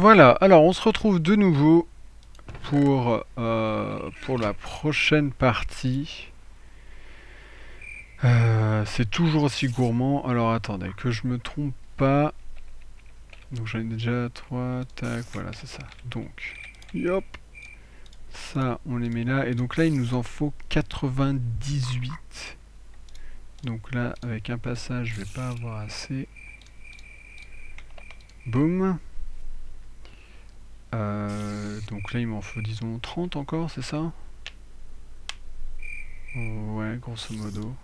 Voilà, alors on se retrouve de nouveau pour la prochaine partie. C'est toujours aussi gourmand. Alors attendez, que je me trompe pas. Donc j'en ai déjà 3, tac, voilà, c'est ça. Donc, hop, ça on les met là. Et donc là il nous en faut 98. Donc là, avec un passage, je vais pas avoir assez. Boum. Donc là il m'en faut disons 30 encore, c'est ça? Ouais, grosso modo.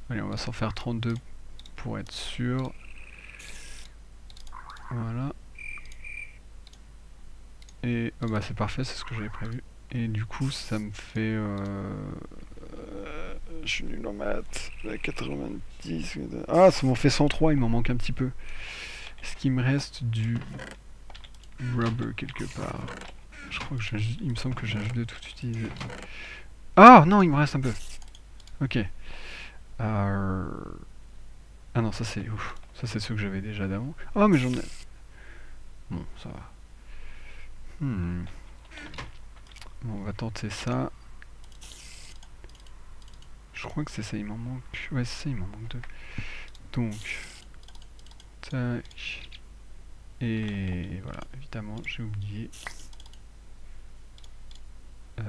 Allez, on va s'en faire 32 pour être sûr. Voilà. Et bah c'est parfait, c'est ce que j'avais prévu. Et du coup, ça me fait... je suis nul en maths. 90... Ah, ça m'en fait 103, il m'en manque un petit peu. Est-ce qu'il me reste du rubber quelque part? Je crois que il me semble que j'ai de tout utiliser. Ah non, il me reste un peu. Ok. Ah non, ça c'est ouf. Ça c'est ce que j'avais déjà d'avant. Oh mais j'en ai... Bon, ça va. Bon, on va tenter ça. Je crois que c'est ça, il m'en manque... Ouais, c'est ça, il m'en manque deux. Donc... Tac... Et voilà, évidemment, j'ai oublié. Il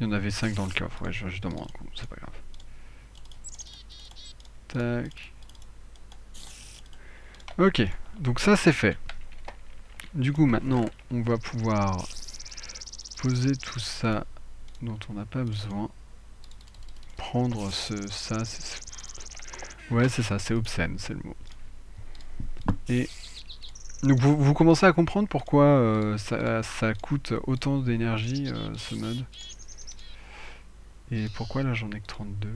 y en avait 5 dans le coffre, ouais, je dois m'en rendre compte, c'est pas grave. Tac... Ok, donc ça c'est fait. Du coup, maintenant, on va pouvoir poser tout ça dont on n'a pas besoin. Prendre ça, ouais, c'est ça, c'est obscène, c'est le mot. Et donc vous commencez à comprendre pourquoi ça coûte autant d'énergie, ce mode. Et pourquoi là j'en ai que 32.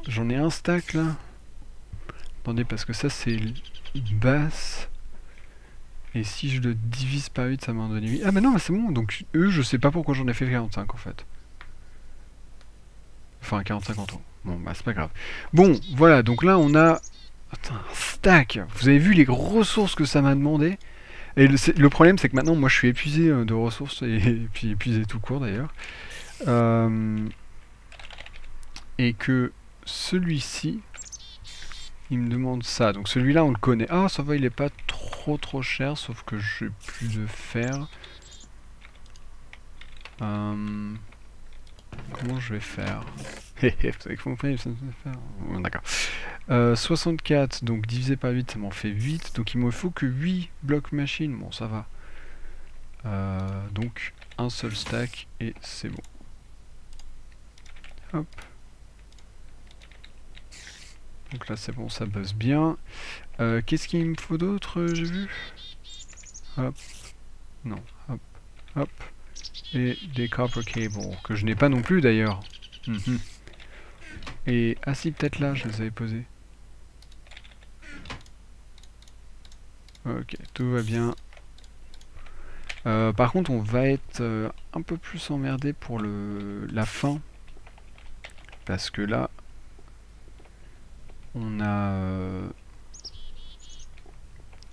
J'en ai un stack là. Attendez, parce que ça c'est basse. Et si je le divise par 8, ça m'en donne 8. Ah mais non, mais c'est bon. Donc eux, je sais pas pourquoi j'en ai fait 45 en fait. Enfin, 45 en tout. Bon, bah c'est pas grave. Bon, voilà, donc là on a... Attends, un stack. Vous avez vu les ressources que ça m'a demandé? Et le problème, c'est que maintenant, moi, je suis épuisé de ressources, et puis épuisé tout court, d'ailleurs. Et que celui-ci, il me demande ça. Donc celui-là, on le connaît. Ah, ça va, il est pas trop cher, sauf que j'ai plus de fer. Comment je vais faire? Vous savez comment faire? D'accord. 64, donc divisé par 8, ça m'en fait 8. Donc il me faut que 8 blocs machines. Bon, ça va. Donc un seul stack et c'est bon. Hop. Donc là c'est bon, ça buzz bien. Qu'est-ce qu'il me faut d'autre, j'ai vu? Hop. Non, hop, hop. Et des copper cables, que je n'ai pas non plus d'ailleurs. Et, ah si, peut-être là, je les avais posés. Ok, tout va bien. Par contre, on va être un peu plus emmerdé pour la fin. Parce que là, on a...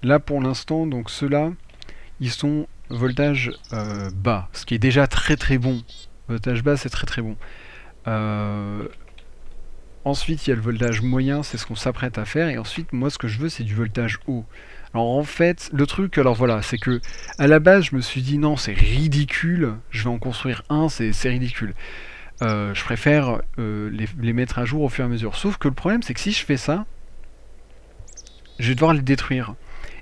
Là, pour l'instant, donc ceux-là, ils sont voltage bas. Ce qui est déjà très bon. Voltage bas, c'est très bon. Ensuite, il y a le voltage moyen, c'est ce qu'on s'apprête à faire. Et ensuite, moi, ce que je veux, c'est du voltage haut. Alors en fait, le truc, alors voilà, c'est que à la base, je me suis dit non, c'est ridicule, je vais en construire un, c'est ridicule. Je préfère les mettre à jour au fur et à mesure. Sauf que le problème, c'est que si je fais ça, je vais devoir les détruire.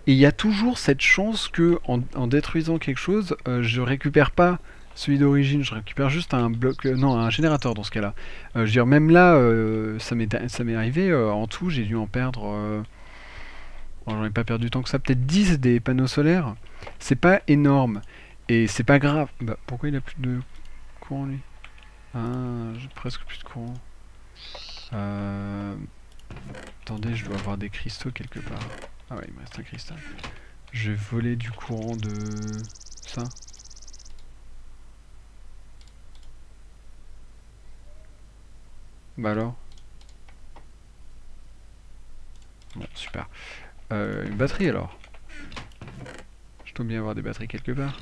Et il y a toujours cette chance que, en détruisant quelque chose, je récupère pas celui d'origine, je récupère juste un bloc, non, un générateur dans ce cas-là. Je veux dire, même là, ça m'est arrivé, en tout, j'ai dû en perdre... Bon, j'en ai pas perdu tant que ça, peut-être 10 des panneaux solaires. C'est pas énorme. Et c'est pas grave. Bah, pourquoi il a plus de courant, lui? Ah, j'ai presque plus de courant. Attendez, je dois avoir des cristaux quelque part. Ah ouais, il me reste un cristal. Je vais voler du courant de ça. Bah alors. Bon, super. Une batterie alors. Je dois bien avoir des batteries quelque part.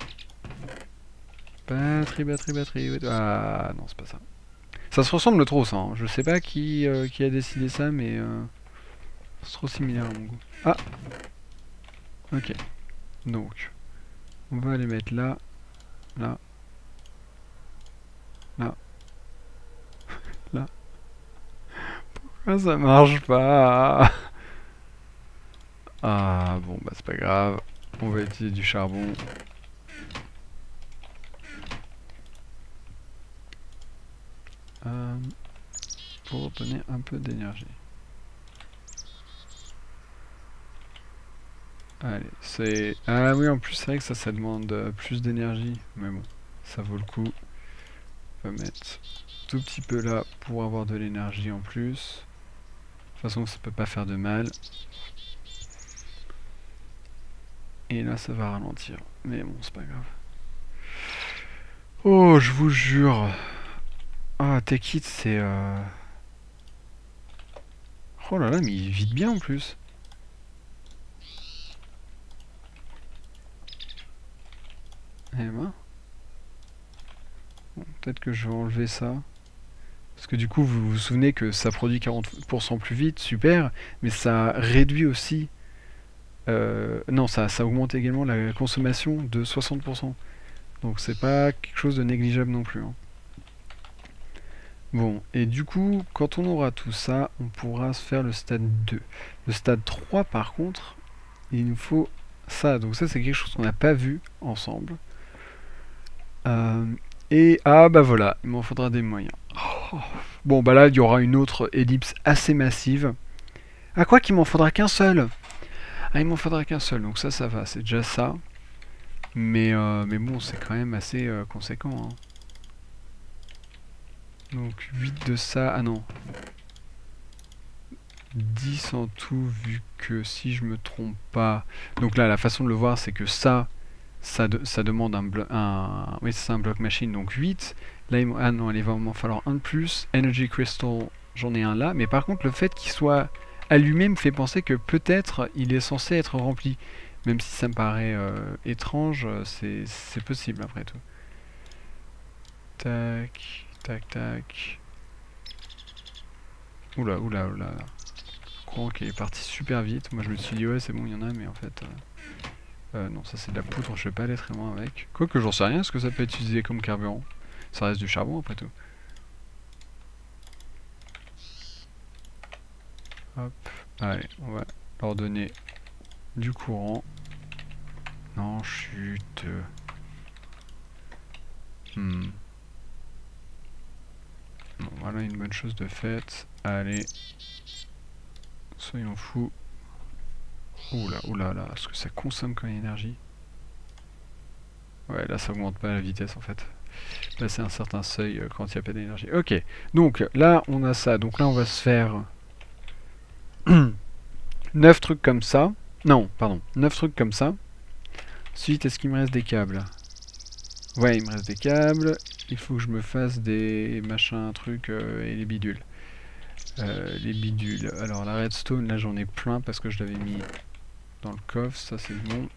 Batterie. Ah non, c'est pas ça. Ça se ressemble trop ça, hein. Je sais pas qui a décidé ça, mais c'est trop similaire à mon goût. Ah. Ok. Donc, on va les mettre là, là, là, là. Ah, ça marche pas. Ah bon, bah c'est pas grave. On va utiliser du charbon. Euh, pour obtenir un peu d'énergie. Allez, c'est... Ah oui, en plus, c'est vrai que ça demande plus d'énergie. Mais bon, ça vaut le coup. On va mettre tout petit peu là pour avoir de l'énergie en plus. De toute façon, ça peut pas faire de mal. Et là, ça va ralentir. Mais bon, c'est pas grave. Oh, je vous jure. Ah, Tech It, c'est... Oh là là, mais il vide bien en plus. Eh ben... Bon, peut-être que je vais enlever ça. Parce que du coup, vous vous souvenez que ça produit 40% plus vite, super, mais ça réduit aussi... non, ça augmente également la consommation de 60%. Donc c'est pas quelque chose de négligeable non plus, hein. Bon, et du coup, quand on aura tout ça, on pourra se faire le stade 2. Le stade 3, par contre, il nous faut ça. Donc ça, c'est quelque chose qu'on n'a pas vu ensemble. Et, ah bah voilà, il m'en faudra des moyens. Oh. Bon, bah là, il y aura une autre ellipse assez massive. Ah quoi qu'il m'en faudra qu'un seul. Ah, il m'en faudra qu'un seul, donc ça va, c'est déjà ça. Mais bon, c'est quand même assez conséquent, hein. Donc 8 de ça, ah non. 10 en tout, vu que si je me trompe pas... Donc là, la façon de le voir, c'est que ça demande un bloc... Oui, c'est un bloc machine, donc 8. Là, ah non, il va m'en falloir un de plus. Energy Crystal, j'en ai un là. Mais par contre, le fait qu'il soit allumé me fait penser que peut-être il est censé être rempli. Même si ça me paraît étrange, c'est possible après tout. Tac, tac, tac. Oula. Le courant qui est parti super vite. Moi je me suis dit ouais c'est bon il y en a, mais en fait... non, ça c'est de la poudre, je vais pas aller très loin avec. Quoique j'en sais rien, est-ce que ça peut être utilisé comme carburant? Ça reste du charbon après tout. Hop, allez, on va leur donner du courant. Non, chute. Bon, voilà une bonne chose de faite. Allez, soyons fous. Oula, est-ce que ça consomme comme énergie? Ouais, là ça augmente pas la vitesse en fait. Là c'est un certain seuil quand il n'y a pas d'énergie. Ok, donc là on a ça. Donc là on va se faire 9 trucs comme ça. Non, pardon, 9 trucs comme ça. Ensuite, est-ce qu'il me reste des câbles? Ouais, il me reste des câbles. Il faut que je me fasse des machins, trucs et les bidules. Les bidules. Alors la redstone, là j'en ai plein parce que je l'avais mis dans le coffre. Ça c'est bon.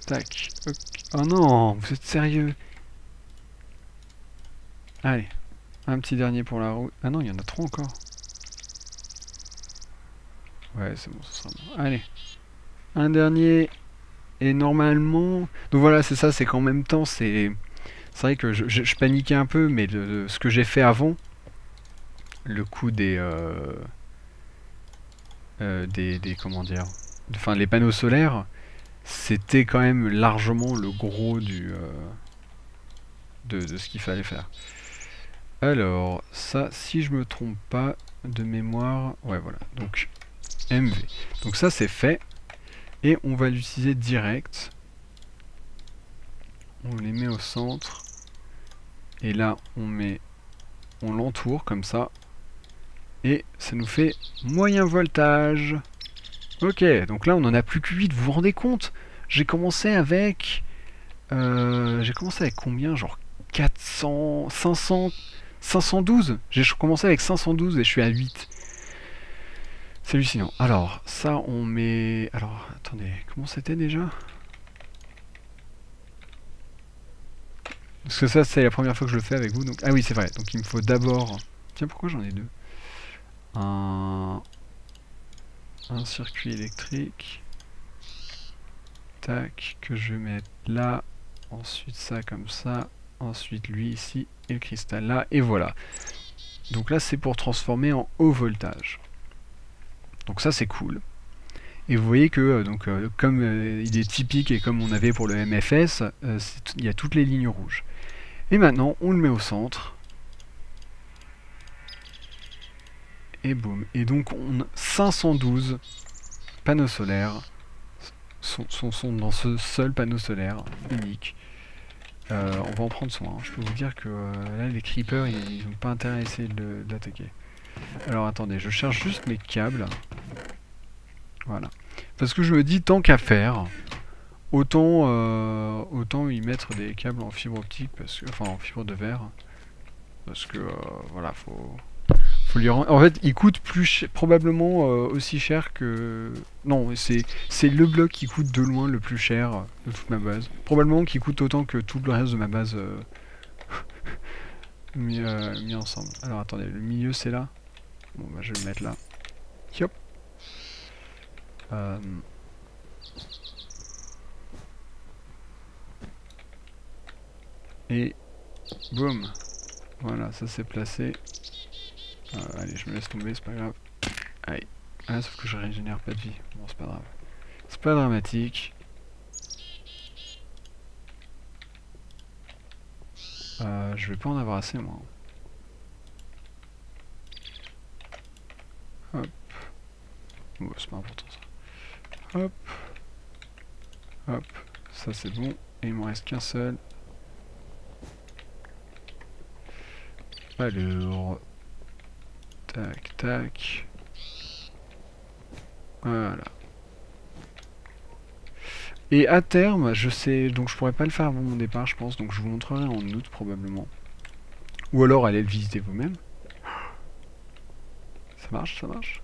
Tac. Okay. Oh non, vous êtes sérieux? Allez, un petit dernier pour la route. Ah non, il y en a trop encore. Ouais, c'est bon, ce sera bon. Allez, un dernier. Et normalement... Donc voilà, c'est ça, c'est qu'en même temps, c'est vrai que je paniquais un peu, mais ce que j'ai fait avant, le coup des comment dire... Enfin, les panneaux solaires, c'était quand même largement le gros de ce qu'il fallait faire. Alors, ça, si je me trompe pas de mémoire... Ouais, voilà, donc MV. Donc ça, c'est fait. Et on va l'utiliser direct. On les met au centre. Et là, on l'entoure comme ça. Et ça nous fait moyen voltage. Ok, donc là on en a plus que 8, vous vous rendez compte? J'ai commencé avec... j'ai commencé avec combien? Genre 400... 500... 512. J'ai commencé avec 512 et je suis à 8. C'est hallucinant. Alors, ça on met... Alors, attendez, comment c'était déjà? Parce que ça c'est la première fois que je le fais avec vous, donc... Ah oui c'est vrai, donc il me faut d'abord... Tiens, pourquoi j'en ai deux? Un circuit électrique. Tac, que je vais mettre là. Ensuite ça comme ça. Ensuite lui ici et le cristal là. Et voilà. Donc là c'est pour transformer en haut voltage. Donc ça c'est cool. Et vous voyez que comme il est typique et comme on avait pour le MFS, il y a toutes les lignes rouges. Et maintenant on le met au centre. Et boum. Et donc on a 512 panneaux solaires sont dans ce seul panneau solaire unique. On va en prendre soin. Hein. Je peux vous dire que là les creepers ils n'ont pas intérêt à essayer de l'attaquer. Alors attendez, je cherche juste mes câbles. Voilà. Parce que je me dis tant qu'à faire, autant y mettre des câbles en fibre optique, parce que, enfin en fibre de verre. Parce que voilà, faut lui rendre... En fait, il coûte probablement aussi cher que... Non, c'est le bloc qui coûte de loin le plus cher de toute ma base. Probablement qui coûte autant que tout le reste de ma base mis ensemble. Alors attendez, le milieu c'est là. Bon bah je vais le mettre là. Hop. Et boum. Voilà, ça c'est placé. Allez, je me laisse tomber, c'est pas grave. Allez. Ah, sauf que je régénère pas de vie. Bon, c'est pas grave. C'est pas dramatique. Je vais pas en avoir assez, moi. Hop. Bon, c'est pas important, ça. Hop. Hop. Ça, c'est bon. Et il m'en reste qu'un seul. Alors... Tac, tac. Voilà. Et à terme, je sais, donc je pourrais pas le faire avant mon départ, je pense, donc je vous montrerai en août probablement. Ou alors allez le visiter vous-même. Ça marche, ça marche.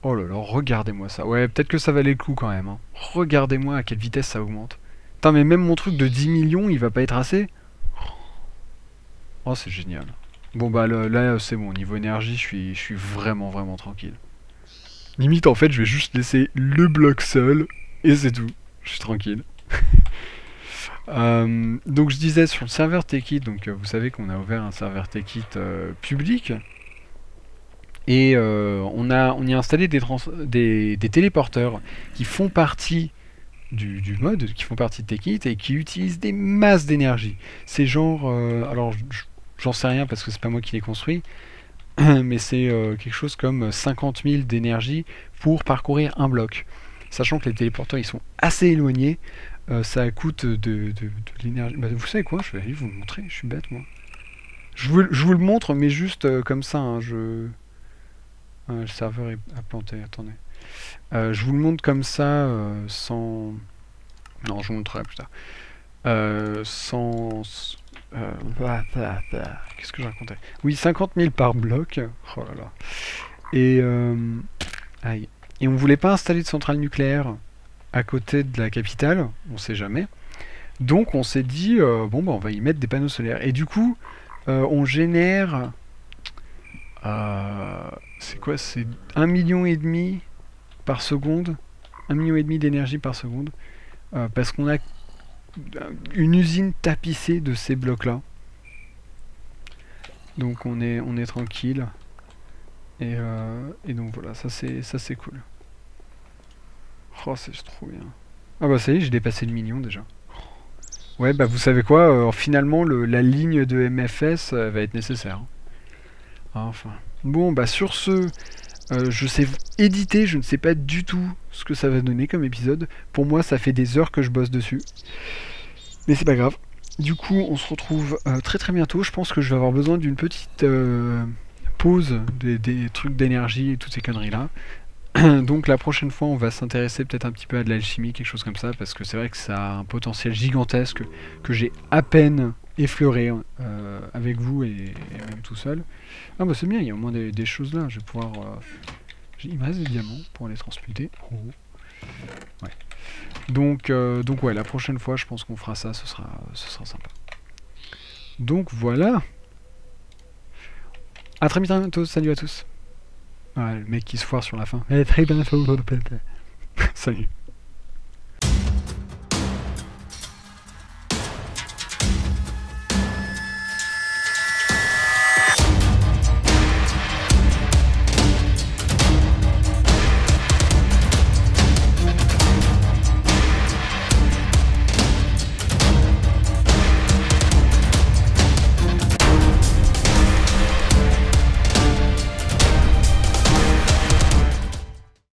Oh là là, regardez-moi ça. Ouais, peut-être que ça valait le coup quand même. Hein. Regardez-moi à quelle vitesse ça augmente. Putain, mais même mon truc de 10 millions, il va pas être assez. Oh, c'est génial. Bon bah là, c'est bon, niveau énergie, je suis vraiment, vraiment tranquille. Limite, en fait, je vais juste laisser le bloc seul, et c'est tout. Je suis tranquille. Donc je disais sur le serveur Techit, donc vous savez qu'on a ouvert un serveur Techit public et on y a installé des téléporteurs qui font partie du mode, qui font partie de Techit et qui utilisent des masses d'énergie. C'est genre, alors j'en sais rien parce que c'est pas moi qui les construis, mais c'est quelque chose comme 50 000 d'énergie pour parcourir un bloc. Sachant que les téléporteurs ils sont assez éloignés, ça coûte de l'énergie. Bah, vous savez quoi, je vais aller vous le montrer, je suis bête moi. Je vous le montre, mais juste comme ça. Hein, le serveur est à planter, attendez. Je vous le montre comme ça, sans... Non, je vous montrerai plus tard. Sans... Qu'est-ce que je racontais? Oui, 50 000 par bloc. Oh là là. Et... Aïe. Et on voulait pas installer de centrale nucléaire à côté de la capitale, on sait jamais. Donc on s'est dit, bon bah on va y mettre des panneaux solaires. Et du coup, on génère... c'est quoi? C'est 1,5 million par seconde. 1,5 million d'énergie par seconde. Parce qu'on a une usine tapissée de ces blocs-là. Donc on est tranquille. Et donc voilà, ça c'est cool. Oh, c'est trop bien. Ah bah ça y est, j'ai dépassé le million déjà. Ouais, bah vous savez quoi, finalement la ligne de MFS va être nécessaire. Enfin. Bon, bah sur ce, je sais éditer, je ne sais pas du tout ce que ça va donner comme épisode. Pour moi, ça fait des heures que je bosse dessus. Mais c'est pas grave. Du coup, on se retrouve très très bientôt. Je pense que je vais avoir besoin d'une petite pause des trucs d'énergie et toutes ces conneries là. Donc la prochaine fois, on va s'intéresser peut-être un petit peu à de l'alchimie, quelque chose comme ça, parce que c'est vrai que ça a un potentiel gigantesque que j'ai à peine effleuré avec vous et même tout seul. Ah bah c'est bien, il y a au moins des choses là, je vais pouvoir... il me reste des diamants pour les transmuter. Oh. Ouais. Donc ouais, la prochaine fois, je pense qu'on fera ça, ce sera sympa. Donc voilà. À très bientôt, salut à tous. Ah, le mec qui se foire sur la fin. Très bientôt. Salut.